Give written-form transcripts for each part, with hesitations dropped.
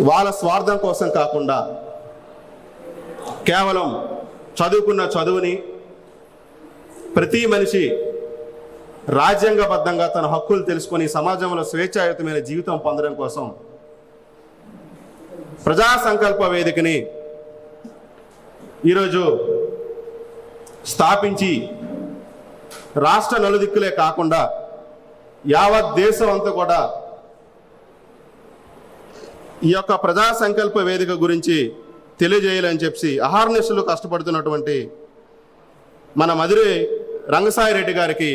వాళ్ళ స్వార్థం కోసం కాకుండా కేవలం చదువుకున్న చదువుని ప్రతి మనిషి రాజ్యాంగబద్ధంగా తన హక్కులు తెలుసుకొని సమాజంలో స్వేచ్ఛాయుతమైన జీవితం పొందడం కోసం ప్రజా సంకల్ప వేదికని ఈరోజు స్థాపించి రాష్ట్ర నలుదిక్కులే కాకుండా యావత్ దేశం అంతా కూడా ఈ యొక్క ప్రజా సంకల్ప వేదిక గురించి తెలియజేయాలని చెప్పి అహర్నిశలు కష్టపడుతున్నటువంటి మన మధురై రంగసాయి రెడ్డి గారికి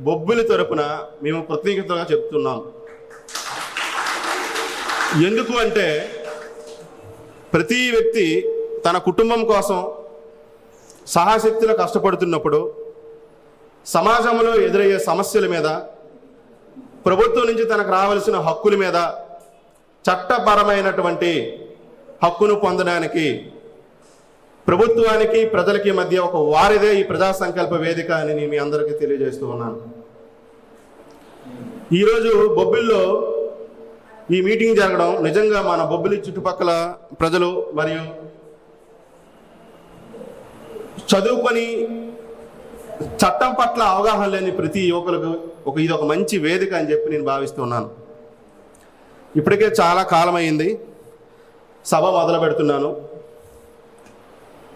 బొబ్బిలి తరపున మేము కృతజ్ఞతగా చెప్తున్నాం. ఎందుకు అంటే ప్రతి వ్యక్తి తన కుటుంబం కోసం సహాశక్తిలో కష్టపడుతున్నప్పుడు సమాజంలో ఎదురయ్యే సమస్యల మీద, ప్రభుత్వం నుంచి తనకు రావాల్సిన హక్కుల మీద, చట్టపరమైనటువంటి హక్కును పొందడానికి ప్రభుత్వానికి ప్రజలకి మధ్య ఒక వారిదే ఈ ప్రజా సంకల్ప వేదిక అని నేను మీ అందరికీ తెలియజేస్తూ ఉన్నాను. ఈరోజు బొబ్బిల్లో ఈ మీటింగ్ జరగడం నిజంగా మన బొబ్బిలి చుట్టుపక్కల ప్రజలు మరియు చదువుకొని చట్టం పట్ల అవగాహన లేని ప్రతి యువకులకు ఇది ఒక మంచి వేదిక అని చెప్పి నేను భావిస్తున్నాను. ఇప్పటికే చాలా కాలం అయింది సభ మొదలు పెడుతున్నాను.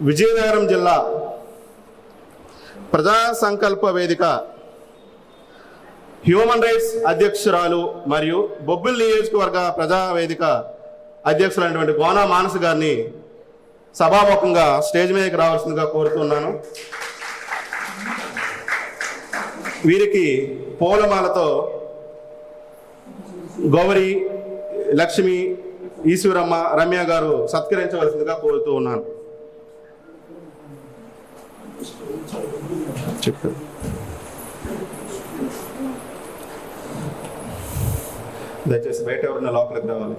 విజయనగరం జిల్లా ప్రజా సంకల్ప వేదిక హ్యూమన్ రైట్స్ అధ్యక్షురాలు మరియు బొబ్బిలి నియోజకవర్గ ప్రజా వేదిక అధ్యక్షులైనటువంటి గోనా మానస గారిని సభాముఖంగా స్టేజ్ మీదకి రావాల్సిందిగా కోరుతున్నాను. వీరికి పూలమాలతో గౌరీ, లక్ష్మి, ఈశ్వరమ్మ, రమ్య గారు సత్కరించవలసిందిగా కోరుతూ ఉన్నాను. చెప్పు. దయచేసి బయట ఎవరన్నా లోపలికి రావాలి.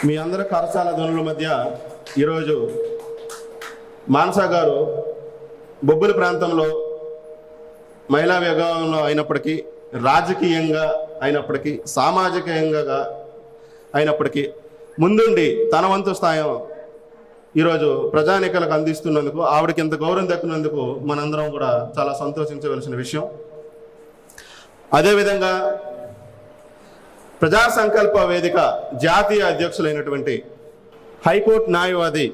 మీ అందరి కరచాల ధ్వనుల మధ్య ఈరోజు మానస గారు బొబ్బిలి ప్రాంతంలో మహిళా విభాగంలో అయినప్పటికీ, రాజకీయంగా అయినప్పటికీ, సామాజికంగా అయినప్పటికీ ముందుండి తన వంతు స్థాయి ఈరోజు ప్రజానికలకు అందిస్తున్నందుకు, ఆవిడకి ఇంత గౌరవం దక్కినందుకు మనందరం కూడా చాలా సంతోషించవలసిన విషయం. అదేవిధంగా ప్రజా సంకల్ప వేదిక జాతీయ అధ్యక్షులైనటువంటి హైకోర్టు న్యాయవాది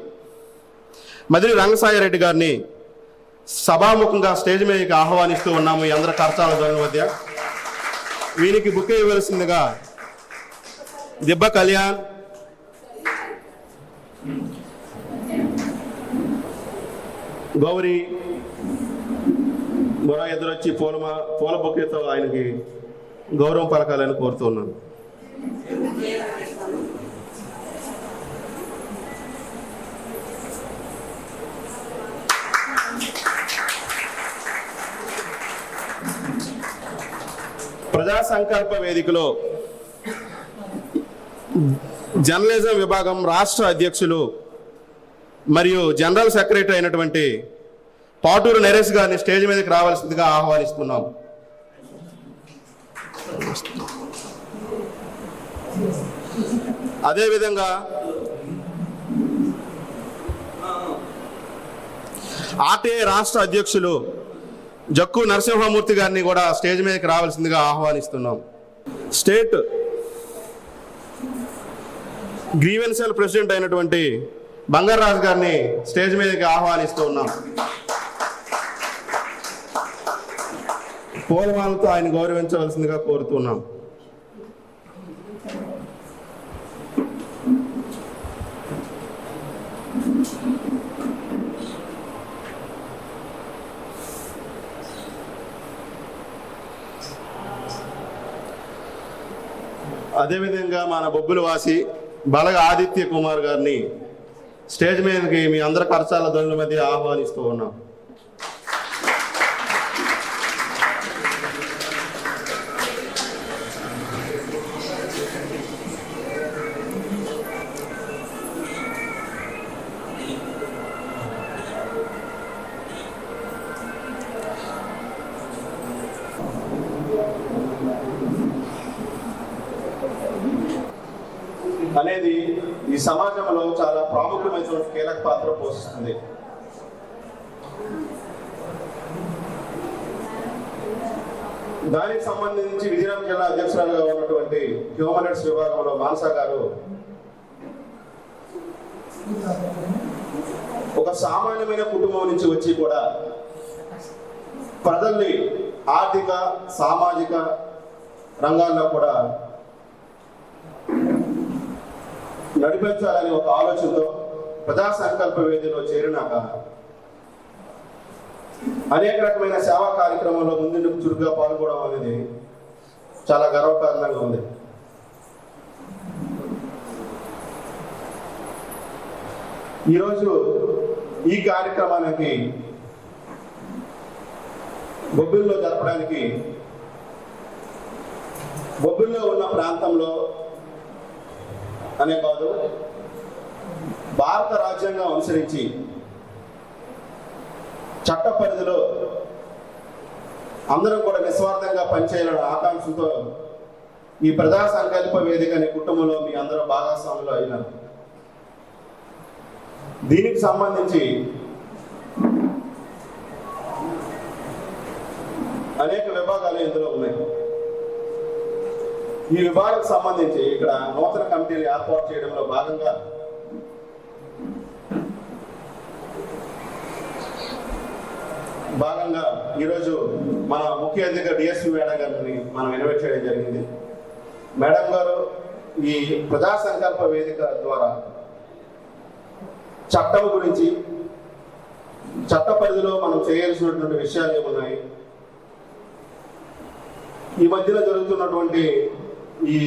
మధురై రంగసాయి రెడ్డి గారిని సభాముఖంగా స్టేజ్ మీదకి ఆహ్వానిస్తూ ఉన్నాము. ఈ అందరి కరచాల ధ్వనుల మధ్య వీరికి బుక్ ఇవ్వవలసిందిగా దిబ్బ కళ్యాణ్, గౌరీ మరో ఇద్దరు వచ్చి పూల బొకేతో ఆయనకి గౌరవం పలకాలని కోరుతున్నాను. ప్రజా సంకల్ప వేదికలో జర్నలిజం విభాగం రాష్ట్ర అధ్యక్షులు మరియు జనరల్ సెక్రటరీ అయినటువంటి పాటూరు నరేష్ గారిని స్టేజ్ మీదకి రావాల్సిందిగా ఆహ్వానిస్తున్నాం. అదేవిధంగా ఆర్టీఐ రాష్ట్ర అధ్యక్షులు జక్కు నరసింహమూర్తి గారిని కూడా స్టేజ్ మీదకి రావాల్సిందిగా ఆహ్వానిస్తున్నాం. స్టేట్ గ్రీవెన్సెల్ ప్రెసిడెంట్ అయినటువంటి బంగారాజు గారిని స్టేజ్ మీదకి ఆహ్వానిస్తూ ఉన్నాం. పూలమాలతో ఆయన గౌరవించవలసిందిగా కోరుతున్నాం. అదేవిధంగా మన బొబ్బిలి వాసి బలగ ఆదిత్య కుమార్ గారిని స్టేజ్ మీదకి మీ అందరి కరచాల ధ్వనుల మధ్య ఆహ్వానిస్తూ ఉన్నాం. అనేది ఈ సమాజంలో చాలా ప్రాముఖ్యమైనటువంటి కీలక పాత్ర పోషిస్తుంది. దానికి సంబంధించి విజయనగరం జిల్లా అధ్యక్షురాలుగా ఉన్నటువంటి హ్యూమన్ రైట్స్ విభాగంలో మానస గారు ఒక సామాన్యమైన కుటుంబం నుంచి వచ్చి కూడా ప్రజల్ని ఆర్థిక సామాజిక రంగాల్లో కూడా నడిపించాలని ఒక ఆలోచనతో ప్రజా సంకల్ప వేదికలో చేరినాక అనేక రకమైన సేవా కార్యక్రమంలో ముందుకు చురుగ్గా పాల్గొనడం అనేది చాలా గర్వకారణంగా ఉంది. ఈరోజు ఈ కార్యక్రమానికి బొబ్బిల్లో జరపడానికి బొబ్బిల్లో ఉన్న ప్రాంతంలో అనే కాదు, భారత రాజ్యాంగం అనుసరించి చట్ట పరిధిలో అందరం కూడా నిస్వార్థంగా పనిచేయాలనే ఆకాంక్షతో ఈ ప్రజా సంకల్ప వేదిక అనే కుటుంబంలో మీ అందరూ భాగస్వాములు అయినారు. దీనికి సంబంధించి అనేక విభాగాలు ఇందులో ఉన్నాయి. ఈ విభాగానికి సంబంధించి ఇక్కడ నూతన కమిటీలు ఏర్పాటు చేయడంలో భాగంగా ఈరోజు మన ముఖ్య అతిథిగా డిఎస్పీ మేడం గారిని మనం ఇన్వైట్ చేయడం జరిగింది. మేడం గారు ఈ ప్రజా సంకల్ప వేదిక ద్వారా చట్టం గురించి, చట్ట పరిధిలో మనం చేయాల్సినటువంటి విషయాలు ఏమున్నాయి, ఈ మధ్యలో జరుగుతున్నటువంటి ఈ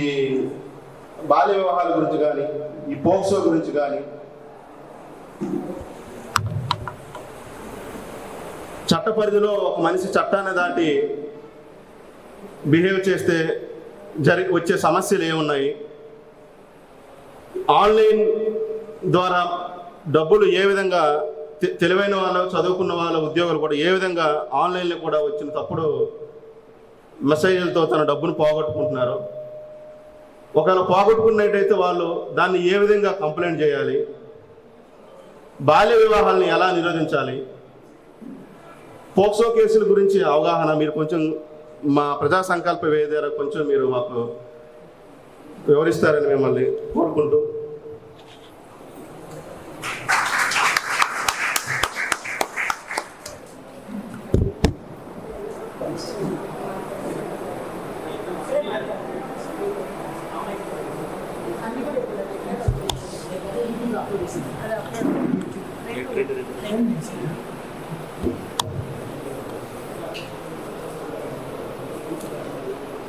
బాల్య వివాహాల గురించి కానీ, ఈ పోక్సో గురించి కానీ, చట్ట పరిధిలో ఒక మనిషి చట్టాన్ని దాటి బిహేవ్ చేస్తే వచ్చే సమస్యలు ఏమున్నాయి, ఆన్లైన్ ద్వారా డబ్బులు ఏ విధంగా తెలివైన వాళ్ళు, చదువుకున్న వాళ్ళ ఉద్యోగులు కూడా ఏ విధంగా ఆన్లైన్లో కూడా వచ్చిన తప్పుడు మెసేజ్లతో తన డబ్బును పోగొట్టుకుంటున్నారు, ఒకవేళ పోగొట్టుకున్నట్టయితే వాళ్ళు దాన్ని ఏ విధంగా కంప్లైంట్ చేయాలి, బాల్య వివాహాలను ఎలా నిరోధించాలి, పోక్సో కేసుల గురించి అవగాహన మీరు కొంచెం మా ప్రజా సంకల్ప వేదిక కొంచెం మీరు మాకు వివరిస్తారని మిమ్మల్ని కోరుకుంటూ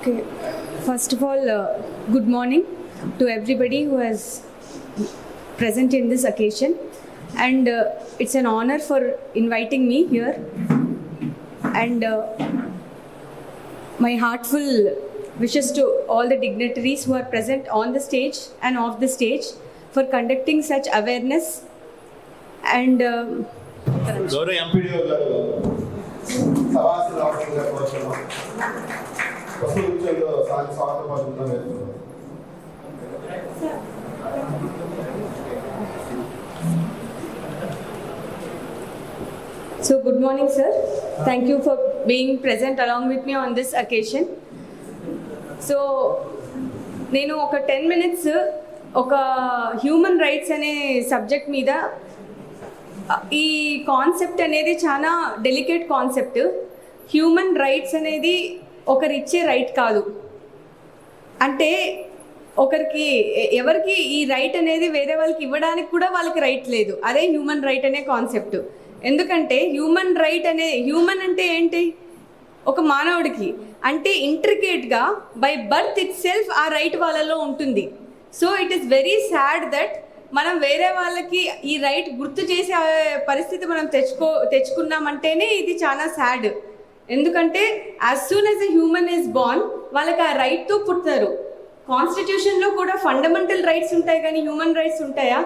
Okay, first of all, good morning to everybody who is present in this occasion, and it's an honor for inviting me here, and my heartful wishes to all the dignitaries who are present on the stage and off the stage for conducting such awareness. And గౌరవ MPDO గారు సభాసి రావడంగా కోరుతున్నాం. So good morning, sir. Thank you for being present along with me on this occasion. So నేను ఒక 10 minutes ఒక human rights అనే subject మీద, ఈ concept అనేది చాలా డెలికేట్ కాన్సెప్ట్. హ్యూమన్ రైట్స్ అనేది ఒకరిచ్చే రైట్ కాదు. అంటే ఒకరికి ఎవరికి ఈ రైట్ అనేది వేరే వాళ్ళకి ఇవ్వడానికి కూడా వాళ్ళకి రైట్ లేదు. అదే హ్యూమన్ రైట్ అనే కాన్సెప్ట్. ఎందుకంటే హ్యూమన్ రైట్ అనే, హ్యూమన్ అంటే ఏంటి, ఒక మానవుడికి అంటే ఇంట్రికేట్గా బై బర్త్ ఇట్ సెల్ఫ్ ఆ రైట్ వాళ్ళలో ఉంటుంది. So it is very sad that మనం వేరే వాళ్ళకి ఈ రైట్ గుర్తు చేసే పరిస్థితి మనం తెచ్చుకున్నామంటేనే ఇది చాలా సాడ్. ఎందుకంటే as soon as a human is Born వాళ్ళకి ఆ రైట్తో పుడతారు. కాన్స్టిట్యూషన్లో కూడా ఫండమెంటల్ రైట్స్ ఉంటాయి, కానీ హ్యూమన్ రైట్స్ ఉంటాయా?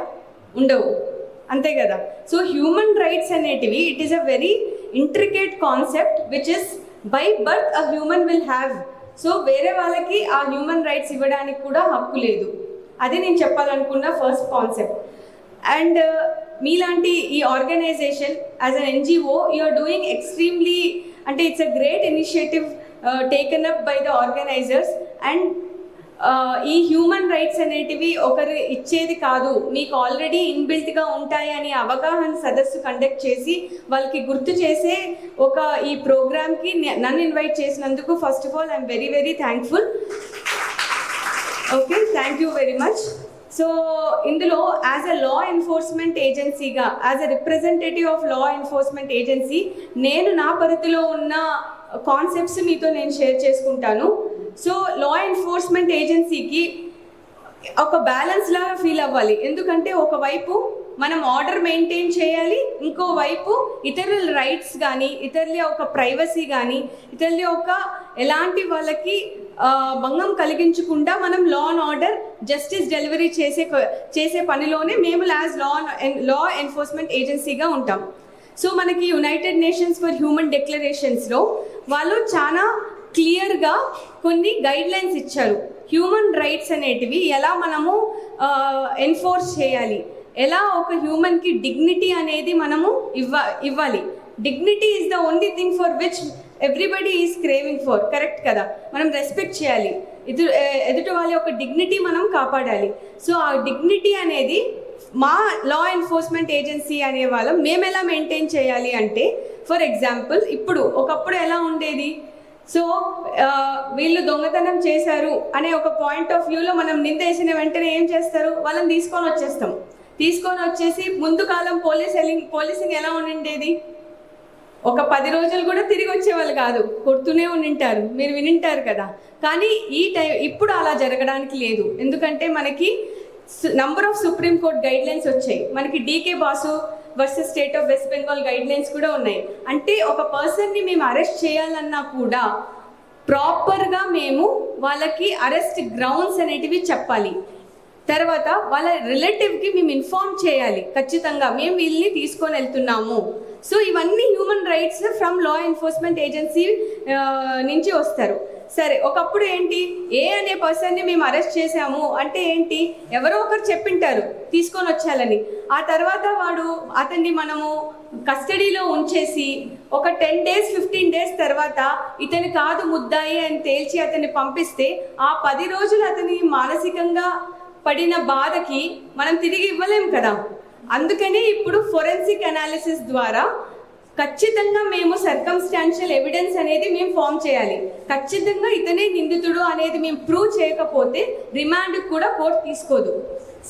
ఉండవు, అంతే కదా. సో హ్యూమన్ రైట్స్ అనేటివి it is a very intricate concept which is by birth a human will have. So వేరే వాళ్ళకి ఆ హ్యూమన్ రైట్స్ ఇవ్వడానికి కూడా హక్కు లేదు. అది నేను చెప్పాలనుకున్న ఫస్ట్ కాన్సెప్ట్. అండ్ మీలాంటి ఈ organisation as an NGO you are doing extremely, అంటే it's a great initiative taken up by the organisers. And ఈ హ్యూమన్ రైట్స్ అనేటివి ఒకరు ఇచ్చేది కాదు, మీకు ఆల్రెడీ ఇన్బిల్ట్గా ఉంటాయి అని అవగాహన సదస్సు కండక్ట్ చేసి వాళ్ళకి గుర్తు చేసే ఒక ఈ ప్రోగ్రామ్కి నన్ను ఇన్వైట్ చేసినందుకు first of all I'm very very thankful. Okay, thank you very much. So ఇందులో యాజ్ అ లా ఎన్ఫోర్స్మెంట్ ఏజెన్సీగా, as a representative of law enforcement agency, నేను నా పరిధిలో ఉన్న కాన్సెప్ట్స్ మీతో నేను షేర్ చేసుకుంటాను. సో లా ఎన్ఫోర్స్మెంట్ ఏజెన్సీకి ఒక బ్యాలెన్స్ లాగా ఫీల్ అవ్వాలి. ఎందుకంటే ఒకవైపు మనం ఆర్డర్ మెయింటైన్ చేయాలి, ఇంకోవైపు ఇతరుల రైట్స్ కానీ, ఇతరుల ఒక ప్రైవసీ కానీ, ఇతరుల ఒక ఎలాంటి వాళ్ళకి భంగం కలిగించకుండా మనం law and order justice delivery చేసే పనిలోనే మేము యాజ్ లా ఎన్ఫోర్స్మెంట్ ఏజెన్సీగా ఉంటాం. సో మనకి యునైటెడ్ నేషన్స్ ఫర్ హ్యూమన్ డిక్లరేషన్స్లో వాళ్ళు చాలా క్లియర్గా కొన్ని గైడ్ లైన్స్ ఇచ్చారు. హ్యూమన్ రైట్స్ అనేటివి ఎలా మనము ఎన్ఫోర్స్ చేయాలి, ఎలా ఒక హ్యూమన్కి డిగ్నిటీ అనేది మనము ఇవ్వాలి. Dignity is the only thing for which everybody is craving for, correct కదా? మనం రెస్పెక్ట్ చేయాలి, ఎదుటి వాళ్ళ యొక్క డిగ్నిటీ మనం కాపాడాలి. సో ఆ డిగ్నిటీ అనేది మా లా ఎన్ఫోర్స్మెంట్ ఏజెన్సీ అనే వాళ్ళం మేము ఎలా మెయింటైన్ చేయాలి అంటే, ఫర్ ఎగ్జాంపుల్ ఒకప్పుడు ఎలా ఉండేది, సో వీళ్ళు దొంగతనం చేశారు అనే ఒక పాయింట్ ఆఫ్ వ్యూలో మనం నిందేసిన వెంటనే ఏం చేస్తారు, వాళ్ళని తీసుకొని వచ్చేసి ముందు కాలం పోలీసింగ్ ఎలా ఉండిండేది, ఒక 10 రోజులు కూడా తిరిగి వచ్చేవాళ్ళు కాదు, కొడుతూనే ఉండింటారు, మీరు వినింటారు కదా. కానీ ఇప్పుడు అలా జరగడానికి లేదు. ఎందుకంటే మనకి number of supreme court guidelines వచ్చాయి, మనకి D K Basu versus state of West Bengal guidelines కూడా ఉన్నాయి. అంటే ఒక పర్సన్ని మేము అరెస్ట్ చేయాలన్నా కూడా ప్రాపర్గా మేము వాళ్ళకి అరెస్ట్ గ్రౌండ్స్ అనేటివి చెప్పాలి. తర్వాత వాళ్ళ రిలేటివ్కి మేము ఇన్ఫార్మ్ చేయాలి, ఖచ్చితంగా మేము వీళ్ళని తీసుకొని వెళ్తున్నాము. సో ఇవన్నీ human rights from law enforcement agency నుంచి వస్తారు. సరే, ఒకప్పుడు ఏంటి, ఏ అనే పర్సన్ని మేము అరెస్ట్ చేసాము అంటే ఏంటి, ఎవరో ఒకరు చెప్పింటారు తీసుకొని వచ్చాలని. ఆ తర్వాత అతన్ని మనము కస్టడీలో ఉంచేసి ఒక 10 days 15 days తర్వాత ఇతని కాదు ముద్దాయి అని తేల్చి అతన్ని పంపిస్తే ఆ 10 రోజులు అతని మానసికంగా పడిన బాధకి మనం తిరిగి ఇవ్వలేం కదా. అందుకనే ఇప్పుడు ఫోరెన్సిక్ అనాలిసిస్ ద్వారా ఖచ్చితంగా మేము సర్కమ్స్టాన్షియల్ ఎవిడెన్స్ అనేది మేము ఫామ్ చేయాలి. ఖచ్చితంగా ఇతనే నిందితుడు అనేది మేము ప్రూవ్ చేయకపోతే రిమాండ్ కూడా కోర్టు తీసుకోదు.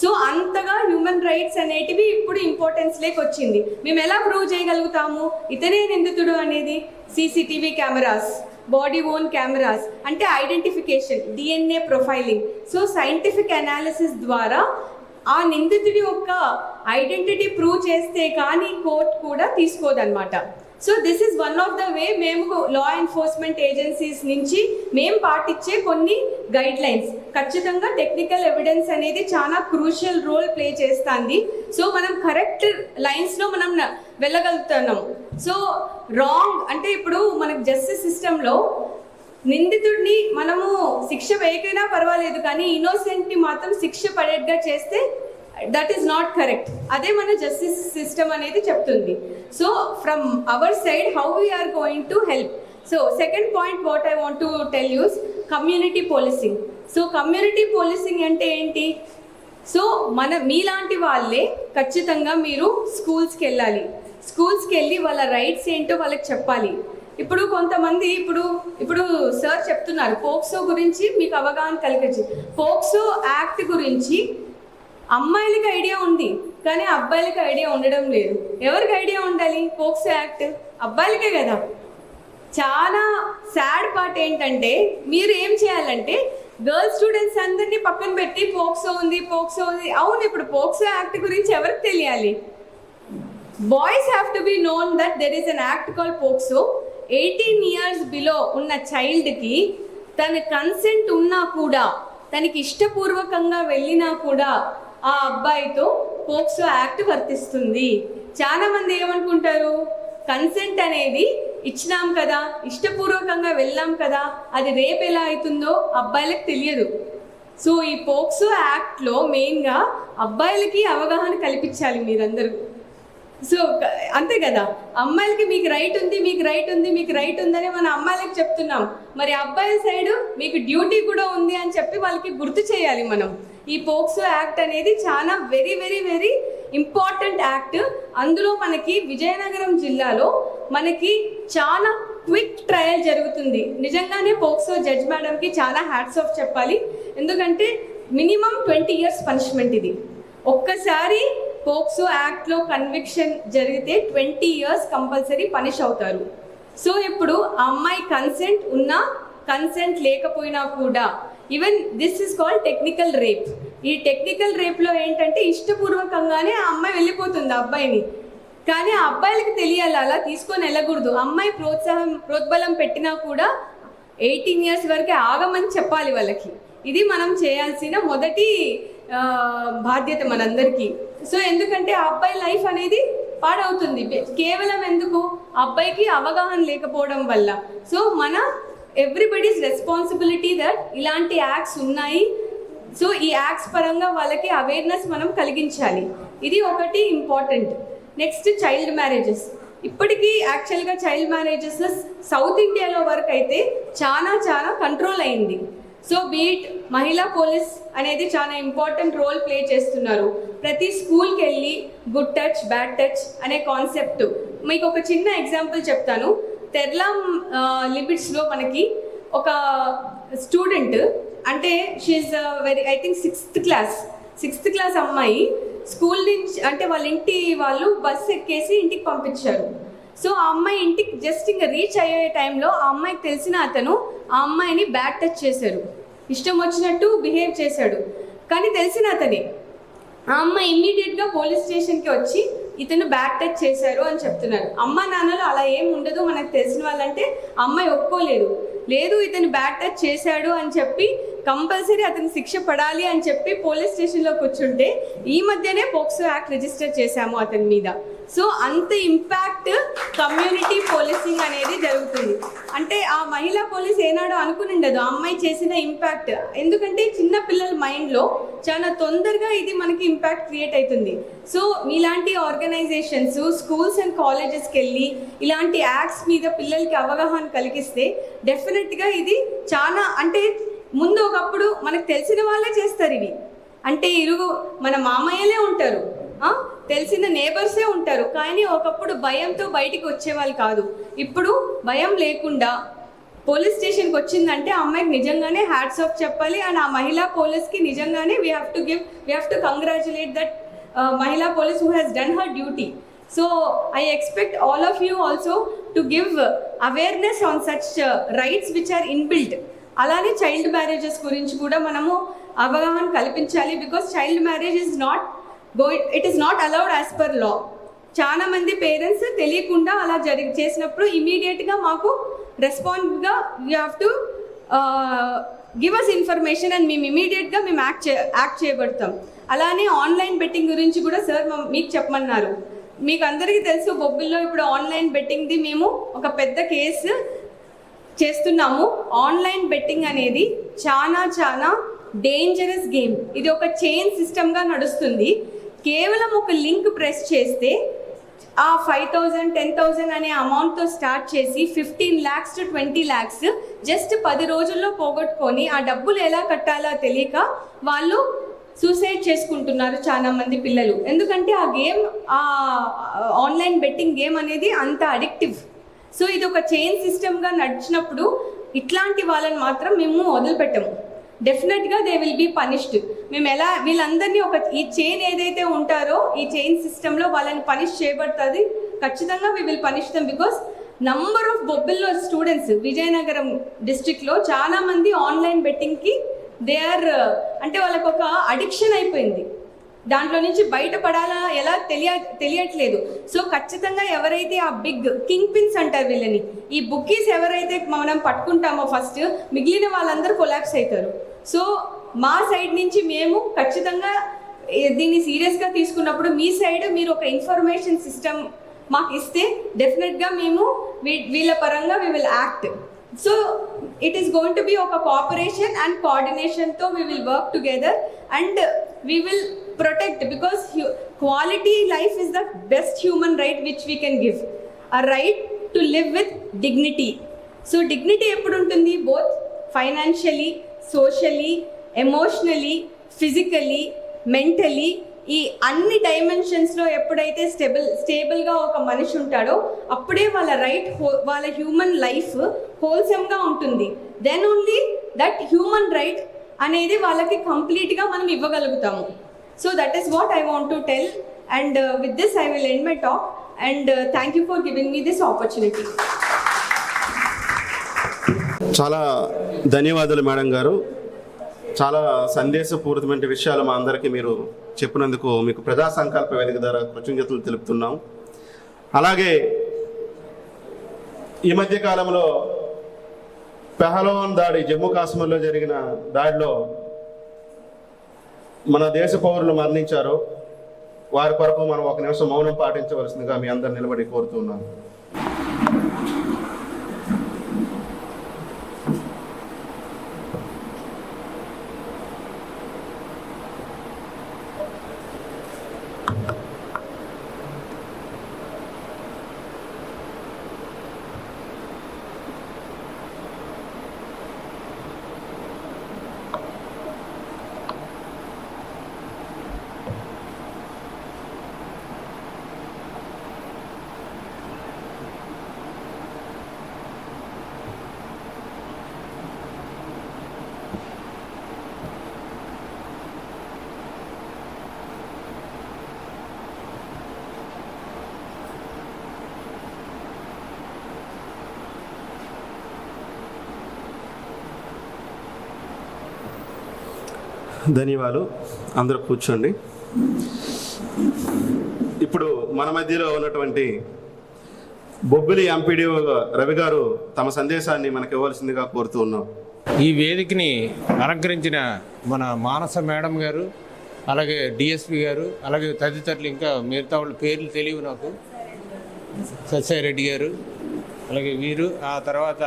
సో అంతగా హ్యూమన్ రైట్స్ అనేటివి ఇప్పుడు ఇంపార్టెన్స్ లేక వచ్చింది. మేము ఎలా ప్రూవ్ చేయగలుగుతాము ఇతనే నిందితుడు అనేది? CCTV cameras, body worn cameras, అంటే identification, DNA profiling. So scientific analysis ద్వారా ఆ నిందితుడి యొక్క ఐడెంటిటీ ప్రూవ్ చేస్తే కానీ కోర్ట్ కూడా తీసుకోదన్నమాట. So this is one of the way మేము లా ఎన్ఫోర్స్మెంట్ ఏజెన్సీస్ నుంచి మేము పాటించే కొన్ని గైడ్ లైన్స్. ఖచ్చితంగా టెక్నికల్ ఎవిడెన్స్ అనేది చాలా క్రూషియల్ రోల్ ప్లే చేస్తుంది. సో మనం కరెక్ట్ లైన్స్లో మనం వెళ్ళగలుగుతున్నాం. సో రాంగ్ అంటే ఇప్పుడు మనకు జస్టిస్ సిస్టంలో నిందితుడిని మనము శిక్ష వేయకైనా పర్వాలేదు, కానీ ఇన్నోసెంట్ని మాత్రం శిక్ష పడేట్టుగా చేస్తే దట్ ఈస్ నాట్ కరెక్ట్. అదే మన జస్టిస్ సిస్టమ్ అనేది చెప్తుంది. So from our side how we are going to help. So second point what I want to tell use community policing. So community policing అంటే ఏంటి? సో మీలాంటి వాళ్ళే ఖచ్చితంగా మీరు స్కూల్స్కి వెళ్ళాలి. స్కూల్స్కి వెళ్ళి వాళ్ళ రైట్స్ ఏంటో వాళ్ళకి చెప్పాలి. ఇప్పుడు కొంతమంది ఇప్పుడు సార్ చెప్తున్నారు పోక్సో గురించి మీకు అవగాహన కలిగించి. పోక్సో యాక్ట్ గురించి అమ్మాయిలకి ఐడియా ఉంది, కానీ అబ్బాయిలకి ఐడియా ఉండడం లేదు. ఎవరికి ఐడియా ఉండాలి? పోక్సో యాక్ట్ అబ్బాయిలకే కదా. చాలా సాడ్ పార్ట్ ఏంటంటే మీరు ఏం చేయాలంటే గర్ల్స్ స్టూడెంట్స్ అందరినీ పక్కన పెట్టి పోక్సో ఉంది. అవును, ఇప్పుడు పోక్సో యాక్ట్ గురించి ఎవరికి తెలియాలి? Boys have to be known that there is an act called POCSO. 18 years below ఉన్న చైల్డ్కి తన కన్సెంట్ ఉన్నా కూడా, తనకి ఇష్టపూర్వకంగా వెళ్ళినా కూడా ఆ అబ్బాయితో పోక్సో యాక్ట్ వర్తిస్తుంది. చాలా మంది ఏమనుకుంటారు, కన్సెంట్ అనేది ఇచ్చినాం కదా, ఇష్టపూర్వకంగా వెళ్ళాం కదా, అది రేపు ఎలా అవుతుందో అబ్బాయిలకు తెలియదు. సో ఈ పోక్సో యాక్ట్లో మెయిన్గా అబ్బాయిలకి అవగాహన కల్పించాలి మీరందరూ. సో అంతే కదా, అమ్మాయిలకి మీకు రైట్ ఉంది, మీకు రైట్ ఉంది, మీకు రైట్ ఉందని మన అమ్మాయిలకి చెప్తున్నాం. మరి అబ్బాయిల సైడ్ మీకు డ్యూటీ కూడా ఉంది అని చెప్పి వాళ్ళకి గుర్తు చేయాలి మనం. ఈ పోక్సో యాక్ట్ అనేది చాలా very very very important act. అందులో మనకి విజయనగరం జిల్లాలో మనకి చాలా క్విక్ ట్రయల్ జరుగుతుంది. నిజంగానే పోక్సో జడ్జ్ మేడంకి చాలా హ్యాట్స్ ఆఫ్ చెప్పాలి. ఎందుకంటే మినిమం 20 years పనిష్మెంట్ ఇది. ఒక్కసారి పోక్సో యాక్ట్లో కన్విక్షన్ జరిగితే 20 years కంపల్సరీ పనిష్ అవుతారు. సో ఇప్పుడు ఆ అమ్మాయి కన్సెంట్ ఉన్నా కన్సెంట్ లేకపోయినా కూడా, even this is called technical rape. ఈ టెక్నికల్ రేప్లో ఏంటంటే ఇష్టపూర్వకంగానే ఆ అమ్మాయి వెళ్ళిపోతుంది ఆ అబ్బాయిని. కానీ ఆ అబ్బాయిలకి తెలియాలి, అలా తీసుకొని వెళ్ళకూడదు. అమ్మాయి ప్రోద్బలం పెట్టినా కూడా 18 years వరకే ఆగమని చెప్పాలి వాళ్ళకి. ఇది మనం చేయాల్సిన మొదటి బాధ్యత మనందరికీ. సో ఎందుకంటే ఆ అబ్బాయి లైఫ్ అనేది పాడవుతుంది కేవలం ఎందుకు, అబ్బాయికి అవగాహన లేకపోవడం వల్ల. సో మన ఎవ్రీబడీస్ రెస్పాన్సిబిలిటీ దట్ ఇలాంటి యాక్ట్స్ ఉన్నాయి. సో ఈ యాక్ట్స్ పరంగా వాళ్ళకి అవేర్నెస్ మనం కలిగించాలి. ఇది ఒకటి ఇంపార్టెంట్. Next child marriages. ఇప్పటికీ యాక్చువల్గా చైల్డ్ మ్యారేజెస్ సౌత్ ఇండియాలో వరకు అయితే చాలా చాలా కంట్రోల్ అయింది. సో బీట్ మహిళా పోలీస్ అనేది చాలా ఇంపార్టెంట్ రోల్ ప్లే చేస్తున్నారు. ప్రతి స్కూల్కి వెళ్ళి గుడ్ టచ్ బ్యాడ్ టచ్ అనే కాన్సెప్ట్. మీకు ఒక చిన్న ఎగ్జాంపుల్ చెప్తాను. తెర్లాం లిమిట్స్లో మనకి ఒక స్టూడెంట్, అంటే she very I think 6th class అమ్మాయి స్కూల్ నుంచి, అంటే వాళ్ళ ఇంటి వాళ్ళు బస్సు ఎక్కేసి ఇంటికి పంపించారు. సో ఆ అమ్మాయి ఇంటికి జస్ట్ ఇంకా రీచ్ అయ్యే టైంలో ఆ అమ్మాయికి తెలిసిన అతను ఆ అమ్మాయిని బ్యాడ్ టచ్ చేశారు, ఇష్టం వచ్చినట్టు బిహేవ్ చేశాడు. కానీ తెలిసిన అతనే. ఆ అమ్మాయి ఇమ్మీడియట్గా పోలీస్ స్టేషన్కి వచ్చి ఇతను బ్యాడ్ టచ్ చేశారు అని చెప్తున్నారు. అమ్మ నాన్నలు అలా ఏం ఉండదు, మనకు తెలిసిన వాళ్ళంటే అమ్మాయి ఒప్పుకోలేదు. లేదు ఇతను బ్యాడ్ టచ్ చేశాడు అని చెప్పి కంపల్సరీ అతను శిక్ష పడాలి అని చెప్పి పోలీస్ స్టేషన్లో కూర్చుంటే ఈ మధ్యనే పోక్సో యాక్ట్ రిజిస్టర్ చేశాము అతని మీద. సో అంత ఇంపాక్ట్ కమ్యూనిటీ పోలీసింగ్ అనేది జరుగుతుంది. అంటే ఆ మహిళా పోలీస్ ఏనాడో అనుకుని ఉండదు ఆ అమ్మాయి చేసిన ఇంపాక్ట్. ఎందుకంటే చిన్న పిల్లల మైండ్లో చాలా తొందరగా ఇది మనకి ఇంపాక్ట్ క్రియేట్ అవుతుంది. సో ఇలాంటి ఆర్గనైజేషన్స్ స్కూల్స్ అండ్ కాలేజెస్కి వెళ్ళి ఇలాంటి యాక్ట్స్ మీద పిల్లలకి అవగాహన కలిగిస్తే డెఫినెట్గా ఇది చాలా, అంటే ముందు ఒకప్పుడు మనకు తెలిసిన వాళ్ళే చేస్తారు ఇవి. అంటే మన మామయ్యలే ఉంటారు, తెలిసిన నేబర్సే ఉంటారు. కానీ ఒకప్పుడు భయంతో బయటికి వచ్చేవాళ్ళు కాదు. ఇప్పుడు భయం లేకుండా పోలీస్ స్టేషన్కి వచ్చిందంటే అమ్మాయికి నిజంగానే హ్యాట్స్ ఆఫ్ చెప్పాలి. అండ్ ఆ మహిళా పోలీస్కి నిజంగానే we have to congratulate that మహిళా police who has done her duty. So I expect all of you also to give awareness on such rights which are inbuilt. అలానే చైల్డ్ మ్యారేజెస్ గురించి కూడా మనము అవగాహన కల్పించాలి. Because child marriage it is not allowed as per law. చాలా మంది parents తెలియకుండా అలా చేసినప్పుడు ఇమీడియట్గా మాకు రెస్పాన్స్గా you have to give us information and మేము ఇమీడియట్గా మేము యాక్ట్ చేయబడతాం. అలానే ఆన్లైన్ బెట్టింగ్ గురించి కూడా సార్ మీకు చెప్పమన్నారు. మీకు అందరికీ తెలుసు బొబ్బిల్లో ఇప్పుడు ఆన్లైన్ బెట్టింగ్ది మేము ఒక పెద్ద కేసు చేస్తున్నాము. ఆన్లైన్ బెట్టింగ్ అనేది చాలా చాలా డేంజరస్ గేమ్. ఇది ఒక చైన్ సిస్టమ్గా నడుస్తుంది. కేవలం ఒక లింక్ ప్రెస్ చేస్తే ఆ 5,000 10,000 అనే అమౌంట్తో స్టార్ట్ చేసి 15 lakhs to 20 lakhs జస్ట్ 10 రోజుల్లో పోగొట్టుకొని ఆ డబ్బులు ఎలా కట్టాలో తెలియక వాళ్ళు సూసైడ్ చేసుకుంటున్నారు చాలా మంది పిల్లలు. ఎందుకంటే ఆ గేమ్, ఆ ఆన్లైన్ బెట్టింగ్ గేమ్ అనేది అంత అడిక్టివ్. సో ఇది ఒక చైన్ సిస్టమ్గా నడిచినప్పుడు ఇట్లాంటి వాళ్ళని మాత్రం మేము వదిలిపెట్టము. డెఫినెట్గా దే విల్ బీ పనిష్డ్. మేము ఎలా వీళ్ళందరినీ ఈ చైన్ ఏదైతే ఉంటారో ఈ చైన్ సిస్టంలో వాళ్ళని పనిష్ చేయబడుతుంది. ఖచ్చితంగా we will punish them. Because number of బొబ్బిల్లో స్టూడెంట్స్ విజయనగరం డిస్ట్రిక్ట్లో చాలామంది ఆన్లైన్ బెట్టింగ్కి అంటే వాళ్ళకు ఒక అడిక్షన్ అయిపోయింది. దాంట్లో నుంచి బయటపడాలా ఎలా తెలియట్లేదు. సో ఖచ్చితంగా ఎవరైతే ఆ బిగ్ కింగ్ పిన్స్ అంటారు వీళ్ళని, ఈ బుక్కీస్ ఎవరైతే మనం పట్టుకుంటామో ఫస్ట్, మిగిలిన వాళ్ళందరూ కొలాప్స్ అవుతారు. సో మా సైడ్ నుంచి మేము ఖచ్చితంగా దీన్ని సీరియస్గా తీసుకున్నప్పుడు మీ సైడ్ మీరు ఒక ఇన్ఫర్మేషన్ సిస్టమ్ మాకు ఇస్తే డెఫినెట్గా మేము వీళ్ళ పరంగా we will act. So it is going to be a cooperation and coordination, so we will work together and we will protect, because quality life is the best human right which we can give, a right to live with dignity. So dignity eppudu untundi, both financially, socially, emotionally, physically, mentally, ఈ అన్ని డైమెన్షన్స్లో ఎప్పుడైతే స్టేబుల్గా ఒక మనిషి ఉంటాడో అప్పుడే వాళ్ళ వాళ్ళ హ్యూమన్ లైఫ్ హోల్సమ్గా ఉంటుంది. Then only that human right అనేది వాళ్ళకి కంప్లీట్గా మనం ఇవ్వగలుగుతాము. So that is what I want to tell, and with this I will end my talk, and thank you for giving me this opportunity. చాలా ధన్యవాదాలు madam గారు. చాలా సందేశపూరితమైన విషయాలు మా అందరికీ మీరు చెప్పినందుకు మీకు ప్రజా సంకల్ప వేదిక ద్వారా కృతజ్ఞతలు తెలుపుతున్నాం. అలాగే ఈ మధ్య కాలంలో పెహల్వాన్ దాడి, జమ్మూ కాశ్మీర్లో జరిగిన దాడిలో మన దేశ పౌరులు మరణించారు. వారి కొరకు మనం ఒక నిమిషం మౌనం పాటించవలసిందిగా మీ అందరు నిలబడి కోరుతున్నాను. ధన్యవాదాలు. అందరూ కూర్చోండి. ఇప్పుడు మన మధ్యలో ఉన్నటువంటి బొబ్బిలి ఎంపీడీఓ రవి గారు తమ సందేశాన్ని మనకు ఇవ్వాల్సిందిగా కోరుతూ ఉన్నాం. ఈ వేదికని అలంకరించిన మన మానస మేడం గారు, అలాగే డిఎస్పి గారు, అలాగే తదితరులు, ఇంకా మిగతా వాళ్ళ పేర్లు తెలియవు నాకు, సత్యారెడ్డి గారు, అలాగే వీరు, ఆ తర్వాత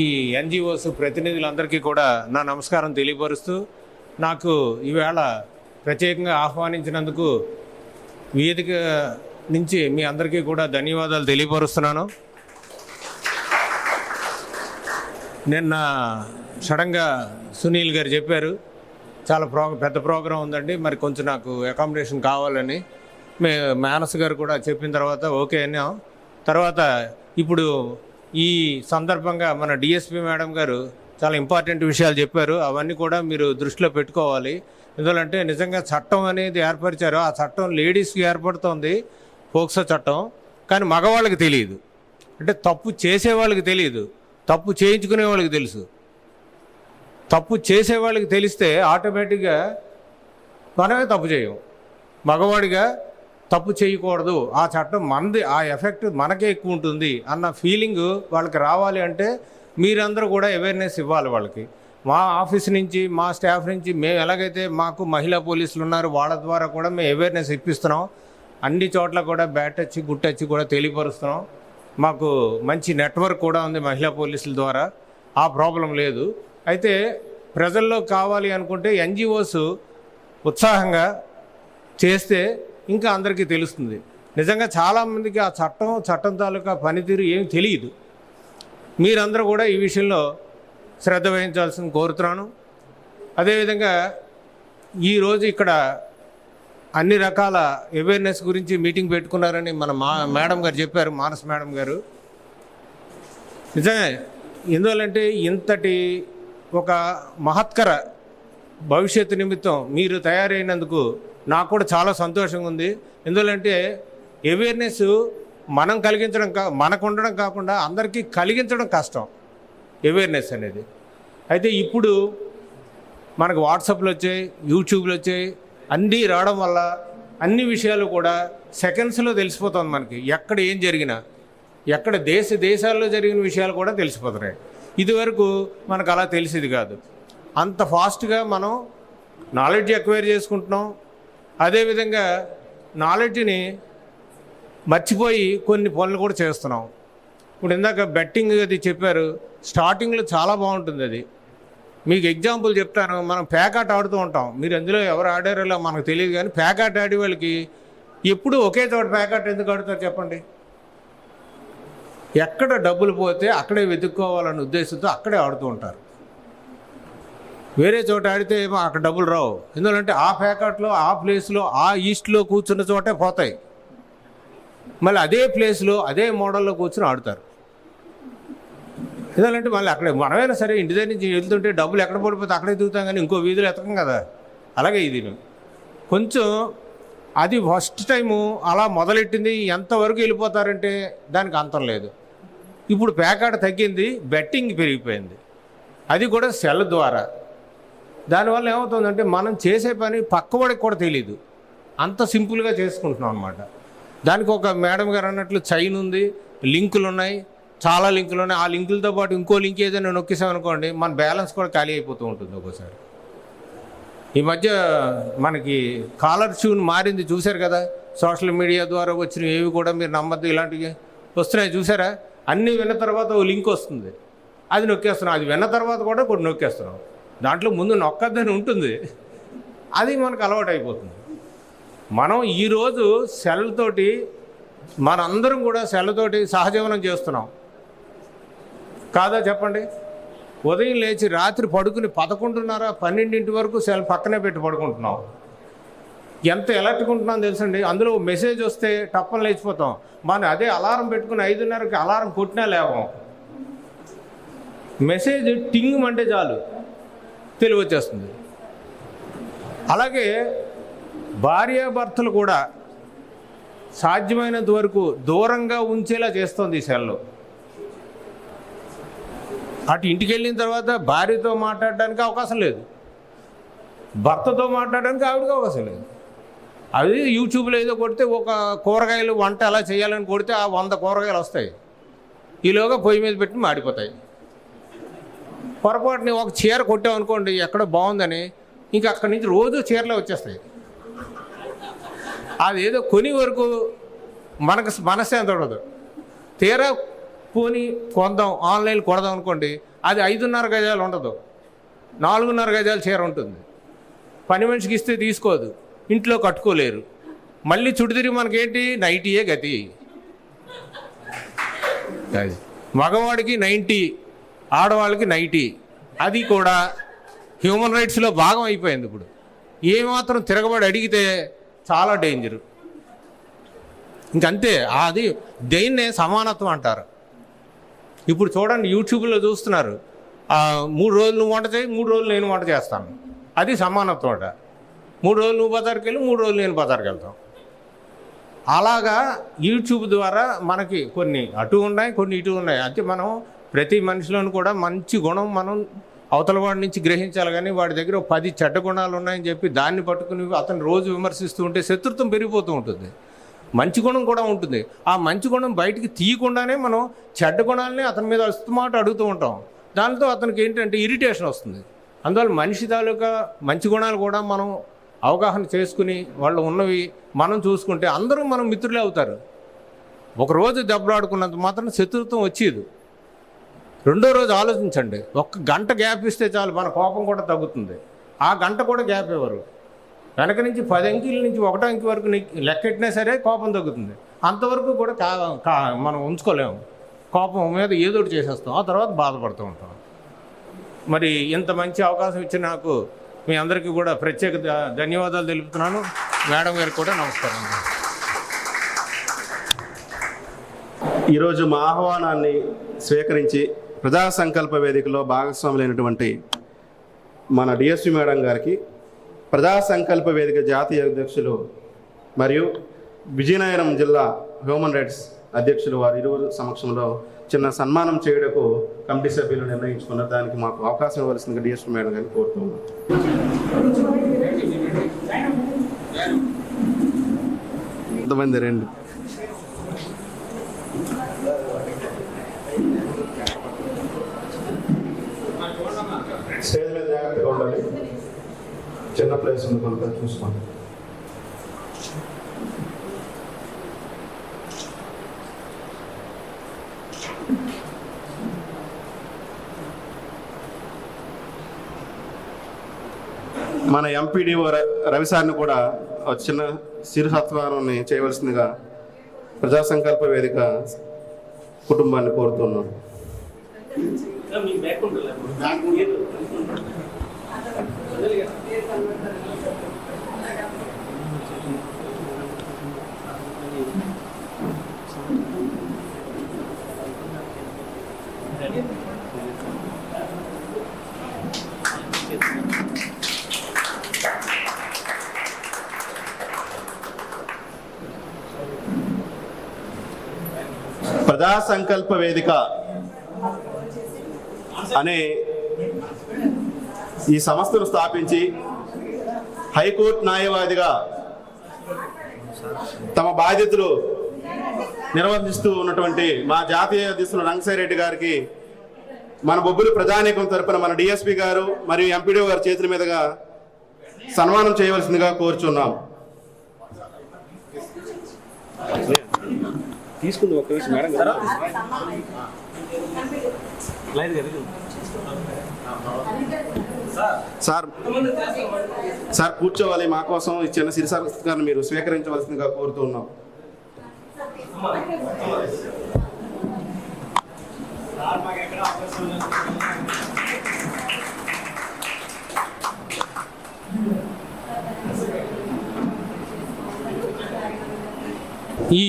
ఈ ఎన్జిఓస్ ప్రతినిధులందరికీ కూడా నా నమస్కారం తెలియపరుస్తూ, నాకు ఈవేళ ప్రత్యేకంగా ఆహ్వానించినందుకు వేదిక నుంచి మీ అందరికీ కూడా ధన్యవాదాలు తెలియపరుస్తున్నాను. నిన్న సడన్గా సునీల్ గారు చెప్పారు, చాలా పెద్ద ప్రోగ్రాం ఉందండి, మరి కొంచెం నాకు అకామిడేషన్ కావాలని. మానస్ గారు కూడా చెప్పిన తర్వాత ఓకే అన్నాం. తర్వాత ఇప్పుడు ఈ సందర్భంగా మన డిఎస్పి మేడం గారు చాలా ఇంపార్టెంట్ విషయాలు చెప్పారు. అవన్నీ కూడా మీరు దృష్టిలో పెట్టుకోవాలి. ఎందుకంటే నిజంగా చట్టం అనేది ఏర్పరిచారు, ఆ చట్టం లేడీస్కి ఏర్పడుతుంది, పోక్సో చట్టం, కానీ మగవాళ్ళకి తెలియదు. అంటే తప్పు చేసేవాళ్ళకి తెలియదు, తప్పు చేయించుకునే వాళ్ళకి తెలుసు. తప్పు చేసేవాళ్ళకి తెలిస్తే ఆటోమేటిక్గా మనమే తప్పు చేయం. మగవాడిగా తప్పు చేయకూడదు, ఆ చట్టం మనది, ఆ ఎఫెక్ట్ మనకే ఎక్కువ ఉంటుంది అన్న ఫీలింగ్ వాళ్ళకి రావాలి అంటే మీరందరూ కూడా అవేర్నెస్ ఇవ్వాలి వాళ్ళకి. మా ఆఫీస్ నుంచి, మా స్టాఫ్ నుంచి, మేము ఎలాగైతే మాకు మహిళా పోలీసులు ఉన్నారు వాళ్ళ ద్వారా కూడా మేము అవేర్నెస్ ఇప్పిస్తున్నాం. అన్ని చోట్ల కూడా బ్యాడ్ టచ్, గుడ్ టచ్ కూడా తెలియపరుస్తున్నాం. మాకు మంచి నెట్వర్క్ కూడా ఉంది మహిళా పోలీసుల ద్వారా, ఆ ప్రాబ్లం లేదు. అయితే ప్రజల్లో కావాలి అనుకుంటే ఎన్జిఓస్ ఉత్సాహంగా చేస్తే ఇంకా అందరికీ తెలుస్తుంది. నిజంగా చాలామందికి ఆ చట్టం తాలూకా పనితీరు ఏమి తెలియదు. మీరందరూ కూడా ఈ విషయంలో శ్రద్ధ వహించాల్సింది కోరుతున్నాను. అదేవిధంగా ఈరోజు ఇక్కడ అన్ని రకాల అవేర్నెస్ గురించి మీటింగ్ పెట్టుకున్నారని మన మేడం గారు చెప్పారు, మానస్ మేడం గారు. నిజమే, ఎందువల్లంటే ఇంతటి ఒక మహత్కర భవిష్యత్తు నిమిత్తం మీరు తయారైనందుకు నాకు కూడా చాలా సంతోషంగా ఉంది. ఎందువల్లంటే అవేర్నెస్ మనం కలిగించడం మనకు ఉండడం కాకుండా అందరికీ కలిగించడం కష్టం అవేర్నెస్ అనేది. అయితే ఇప్పుడు మనకు వాట్సాప్లు వచ్చాయి, యూట్యూబ్లు వచ్చాయి, అన్నీ రావడం వల్ల అన్ని విషయాలు కూడా సెకండ్స్లో తెలిసిపోతుంది మనకి. ఎక్కడ ఏం జరిగినా, ఎక్కడ దేశాల్లో జరిగిన విషయాలు కూడా తెలిసిపోతున్నాయి. ఇదివరకు మనకు అలా తెలిసేది కాదు. అంత ఫాస్ట్గా మనం నాలెడ్జ్ ఎక్వైర్ చేసుకుంటున్నాం. అదేవిధంగా నాలెడ్జ్ని మర్చిపోయి కొన్ని పనులు కూడా చేస్తున్నాం. ఇప్పుడు ఇందాక బెట్టింగ్ అది చెప్పారు, స్టార్టింగ్లో చాలా బాగుంటుంది అది. మీకు ఎగ్జాంపుల్ చెప్తాను. మనం పేకాట ఆడుతూ ఉంటాం, మీరు అందులో ఎవరు ఆడారో మనకు తెలియదు, కానీ పేకాట ఆడే వాళ్ళకి ఎప్పుడు ఒకే చోట పేకాట ఎందుకు ఆడుతారు చెప్పండి? ఎక్కడ డబ్బులు పోతే అక్కడే వెతుక్కోవాలనే ఉద్దేశంతో అక్కడే ఆడుతూ ఉంటారు. వేరే చోట ఆడితే ఏమో అక్కడ డబ్బులు రావు. ఎందుకంటే ఆ పేకాట్లో ఆ ప్లేస్లో ఆ ఈస్ట్లో కూర్చున్న చోటే పోతాయి. మళ్ళీ అదే ప్లేస్లో అదే మోడల్లో కూర్చుని ఆడుతారు. ఎందుకంటే మళ్ళీ అక్కడే మనమైనా సరే ఇంటి దగ్గర నుంచి వెళ్తుంటే డబ్బులు ఎక్కడ పడిపోతే అక్కడే దిగుతాం, కానీ ఇంకో వీధిలో ఎతకం కదా. అలాగే ఇది కొంచెం అది ఫస్ట్ టైము అలా మొదలెట్టింది. ఎంతవరకు వెళ్ళిపోతారంటే దానికి అంతం లేదు. ఇప్పుడు పేకాట తగ్గింది, బెట్టింగ్ పెరిగిపోయింది, అది కూడా సెల్ ద్వారా. దానివల్ల ఏమవుతుందంటే మనం చేసే పని పక్కవాడికి కూడా తెలియదు, అంత సింపుల్గా చేసుకుంటున్నాం అనమాట. దానికి ఒక మేడం గారు అన్నట్లు చైన్ ఉంది, లింకులు ఉన్నాయి, చాలా లింకులు ఉన్నాయి. ఆ లింకులతో పాటు ఇంకో లింక్ ఏదైనా నొక్కేసామనుకోండి, మన బ్యాలెన్స్ కూడా ఖాళీ అయిపోతూ ఉంటుంది ఒక్కోసారి. ఈ మధ్య మనకి కాలర్ ట్యూన్ మారింది, చూశారు కదా. సోషల్ మీడియా ద్వారా వచ్చినవి ఏవి కూడా మీరు నమ్మద్దు, ఇలాంటివి వస్తున్నాయి చూసారా. అన్నీ విన్న తర్వాత ఓ లింక్ వస్తుంది, అది నొక్కేస్తున్నాం. అది విన్న తర్వాత కూడా కొన్ని నొక్కేస్తున్నాం. దాంట్లో ముందు నొక్కద్దని ఉంటుంది, అది మనకు అలవాటు అయిపోతుంది. మనం ఈరోజు సెల్ తోటి మనందరం కూడా సెల్ తోటి సహజీవనం చేస్తున్నాం కాదా చెప్పండి? ఉదయం లేచి రాత్రి పడుకుని 11:30, 12 వరకు సెల్ పక్కనే పెట్టి పడుకుంటున్నాం. ఎంత ఎలర్ట్గా ఉంటున్నాం తెలుసండి. అందులో మెసేజ్ వస్తే టప్పని లేచిపోతాం. మనం అదే అలారం పెట్టుకుని 5:30కి అలారం కొట్టినా లేవం. మెసేజ్ టింగ్ అంటే చాలు తెలివి వచ్చేస్తుంది. అలాగే భార్యాభర్తలు కూడా సాధ్యమైనంత వరకు దూరంగా ఉంచేలా చేస్తుంది ఈ సెల్లో. అటు ఇంటికి వెళ్ళిన తర్వాత భార్యతో మాట్లాడడానికి అవకాశం లేదు, భర్తతో మాట్లాడడానికి ఆవిడకి అవకాశం లేదు. అది యూట్యూబ్లో ఏదో కొడితే ఒక కూరగాయలు వంట ఎలా చేయాలని కొడితే ఆ 100 కూరగాయలు వస్తాయి. ఈలోగా పొయ్యి మీద పెట్టి మాడిపోతాయి. పొరపాటుని ఒక చీర కొట్టామనుకోండి ఎక్కడో బాగుందని, ఇంకా అక్కడి నుంచి రోజు చీరలే వచ్చేస్తాయి. అదేదో కొని వరకు మనకు మనశ్శాంతి ఉండదు. తీరా పోని కొందాం, ఆన్లైన్ కొడదాం అనుకోండి, అది 5.5 గజాలు ఉండదు, 4.5 గజాల చీర ఉంటుంది. పని మనిషికి ఇస్తే తీసుకోదు, ఇంట్లో కట్టుకోలేరు. మళ్ళీ చుట్టు తిరిగి మనకేంటి, నైటీయే గతి. మగవాడికి 90, ఆడవాళ్ళకి 90. అది కూడా హ్యూమన్ రైట్స్లో భాగం అయిపోయింది. ఇప్పుడు ఏమాత్రం తిరగబడి అడిగితే చాలా డేంజరు. ఇంకంతే, అది దేన్నే సమానత్వం అంటారు. ఇప్పుడు చూడండి, యూట్యూబ్లో చూస్తున్నారు, 3 రోజులు నువ్వు వంట చేయి, 3 రోజులు నేను వంట చేస్తాను, అది సమానత్వం అట. 3 రోజులు నువ్వు బజార్కి వెళ్ళి 3 రోజులు నేను బజార్కి వెళ్తాం. అలాగా యూట్యూబ్ ద్వారా మనకి కొన్ని అటు ఉన్నాయి, కొన్ని ఇటు ఉన్నాయి. అంటే మనం ప్రతి మనిషిలోనూ కూడా మంచి గుణం మనం అవతల వాడి నుంచి గ్రహించాలి. కానీ వాడి దగ్గర 10 చెడ్డ గుణాలు ఉన్నాయని చెప్పి దాన్ని పట్టుకుని అతను రోజు విమర్శిస్తూ ఉంటే శత్రుత్వం పెరిగిపోతూ ఉంటుంది. మంచి గుణం కూడా ఉంటుంది. ఆ మంచి గుణం బయటికి తీయకుండానే మనం చెడ్డ గుణాలని అతని మీద అస్తుమాట అడుగుతూ ఉంటాం. దానితో అతనికి ఏంటంటే ఇరిటేషన్ వస్తుంది. అందువల్ల మనిషి తాలూకా మంచి గుణాలు కూడా మనం అవగాహన చేసుకుని వాళ్ళు ఉన్నవి మనం చూసుకుంటే అందరూ మనం మిత్రులే అవుతారు. ఒకరోజు దెబ్బలాడుకున్నంత మాత్రం శత్రుత్వం వచ్చేది. రెండో రోజు ఆలోచించండి, 1 గంట గ్యాప్ ఇస్తే చాలు మన కోపం కూడా తగ్గుతుంది. ఆ గంట కూడా గ్యాప్ ఇవ్వరు. వెనక నుంచి 10 అంకెల నుంచి 1 అంకె వరకు లెక్కెట్టినా సరే కోపం తగ్గుతుంది. అంతవరకు కూడా మనం ఉంచుకోలేము. కోపం మీద ఏదో ఒకటి చేసేస్తాం, ఆ తర్వాత బాధపడుతూ ఉంటాం. మరి ఇంత మంచి అవకాశం ఇచ్చి నాకు మీ అందరికీ కూడా ప్రత్యేక ధన్యవాదాలు తెలుపుతున్నాను. మేడం గారికి కూడా నమస్కారం. ఈరోజు మా ఆహ్వానాన్ని స్వీకరించి ప్రజా సంకల్ప వేదికలో భాగస్వాములైనటువంటి మన డిఎస్పి మేడం గారికి, ప్రజా సంకల్ప వేదిక జాతీయ అధ్యక్షులు మరియు విజయనగరం జిల్లా హ్యూమన్ రైట్స్ అధ్యక్షులు వారి ఇరువురు సమక్షంలో చిన్న సన్మానం చేయడకు కమిటీ సభ్యులు నిర్ణయించుకున్నారు. దానికి మాకు అవకాశం ఇవ్వాల్సిందిగా డిఎస్పి మేడం గారిని కోరుతున్నాం. ఎంతమంది రండి. స్టేజ్ మీద జాగ్రత్తగా ఉండాలి, చిన్న ప్లేస్ ఉంది కొంత చూసుకోండి. మన ఎంపీడీఓ రవి సార్ని కూడా ఒక చిన్న చిరు సత్కారాన్ని చేయవలసిందిగా ప్రజా సంకల్ప వేదిక కుటుంబాన్ని కోరుతున్నాను. ప్రజా సంకల్ప వేదిక అనే ఈ సంస్థను స్థాపించి హైకోర్టు న్యాయవాదిగా తమ బాధ్యతలు నిర్వర్తిస్తూ ఉన్నటువంటి మా జాతీయ అధ్యక్షులు రంగసాయి రెడ్డి గారికి మన బొబ్బులి ప్రజానీకం తరపున మన డిఎస్పి గారు మరియు ఎంపీడీఓ గారి చేతుల మీదుగా సన్మానం చేయవలసిందిగా కోరుచున్నాం. తీసుకుంది ఒక్క విషయం మేడం కదా సార్ కూర్చోవాలి. మా కోసం ఈ చిన్న సిరి సత్కారాన్ని మీరు స్వీకరించవలసిందిగా కోరుతున్నాం. ఈ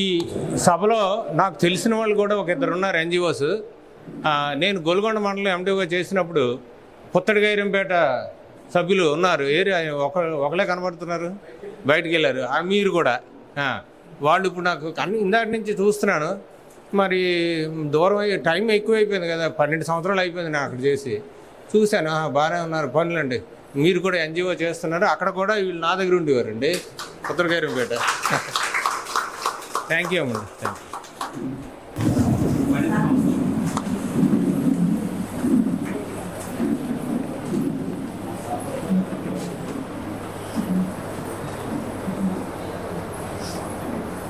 సభలో నాకు తెలిసిన వాళ్ళు కూడా ఒక ఇద్దరు ఉన్నారు ఎన్జిఓస్. నేను గొల్గొండ మండలం ఎండిఓగా చేసినప్పుడు పుత్తడిగైరంపేట సభ్యులు ఉన్నారు. ఒకలే కనబడుతున్నారు, బయటికి వెళ్ళారు. మీరు కూడా వాళ్ళు ఇప్పుడు నాకు ఇందాటి నుంచి చూస్తున్నాను. మరి దూరం టైం ఎక్కువైపోయింది కదా, 12 సంవత్సరాలు అయిపోయింది నేను అక్కడ చేసి. చూశాను, బాగానే ఉన్నారు పనులండి. మీరు కూడా ఎన్జిఓ చేస్తున్నారు. అక్కడ కూడా వీళ్ళు నా దగ్గర ఉండేవారండి, పుత్తడిగైరంపేట. థ్యాంక్ యూ అమ్మ. Thank you.